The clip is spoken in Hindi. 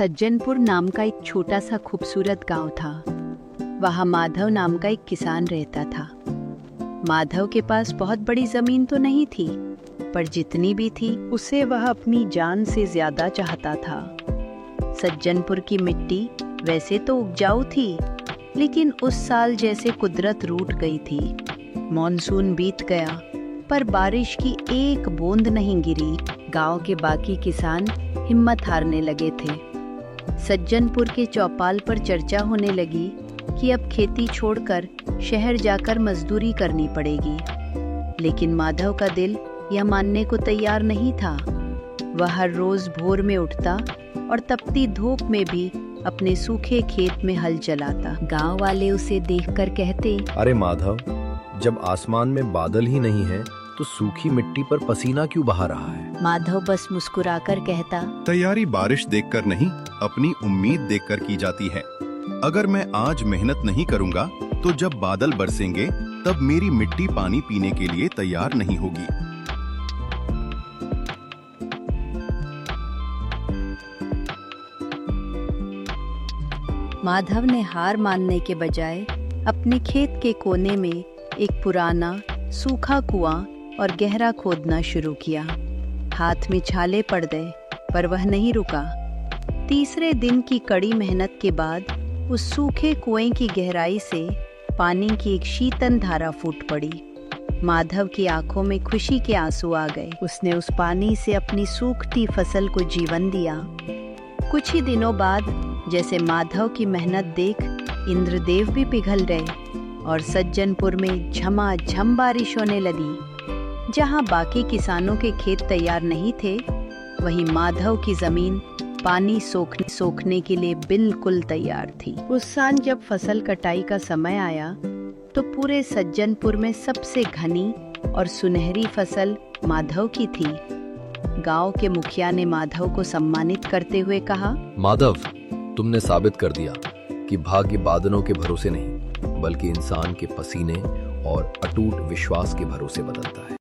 सज्जनपुर नाम का एक छोटा सा खूबसूरत गांव था। वहाँ माधव नाम का एक किसान रहता था। माधव के पास बहुत बड़ी जमीन तो नहीं थी, पर जितनी भी थी उसे वह अपनी जान से ज्यादा चाहता था। सज्जनपुर की मिट्टी वैसे तो उपजाऊ थी, लेकिन उस साल जैसे कुदरत रूठ गई थी। मॉनसून बीत गया, पर बारिश की एक बूंद नहीं गिरी। गांव के बाकी किसान हिम्मत हारने लगे थे। सज्जनपुर के चौपाल पर चर्चा होने लगी कि अब खेती छोड़कर शहर जाकर मजदूरी करनी पड़ेगी। लेकिन माधव का दिल यह मानने को तैयार नहीं था। वह हर रोज भोर में उठता और तपती धूप में भी अपने सूखे खेत में हल चलाता। गांव वाले उसे देखकर कहते, अरे माधव, जब आसमान में बादल ही नहीं है तो सूखी मिट्टी पर पसीना क्यों बहा रहा है? माधव बस मुस्कुराकर कहता, तैयारी बारिश देखकर नहीं, अपनी उम्मीद देखकर की जाती है। अगर मैं आज मेहनत नहीं करूंगा तो जब बादल बरसेंगे तब मेरी मिट्टी पानी पीने के लिए तैयार नहीं होगी। माधव ने हार मानने के बजाय अपने खेत के कोने में एक पुराना सूखा कुआं और गहरा खोदना शुरू किया। हाथ में छाले पड़ गए, पर वह नहीं रुका। तीसरे दिन की कड़ी मेहनत के बाद उस सूखे कुएं की गहराई से पानी की एक शीतल धारा फूट पड़ी। माधव की आंखों में खुशी के आंसू आ गए। उसने उस पानी से अपनी सूखती फसल को जीवन दिया। कुछ ही दिनों बाद जैसे माधव की मेहनत देख इंद्रदेव भी पिघल गए और सज्जनपुर में झमाझम बारिश होने लगी। जहां बाकी किसानों के खेत तैयार नहीं थे, वहीं माधव की जमीन पानी सोखने के लिए बिल्कुल तैयार थी। उस साल जब फसल कटाई का समय आया तो पूरे सज्जनपुर में सबसे घनी और सुनहरी फसल माधव की थी। गांव के मुखिया ने माधव को सम्मानित करते हुए कहा, माधव, तुमने साबित कर दिया कि भाग्य बादलों के भरोसे नहीं, बल्कि इंसान के पसीने और अटूट विश्वास के भरोसे बदलता है।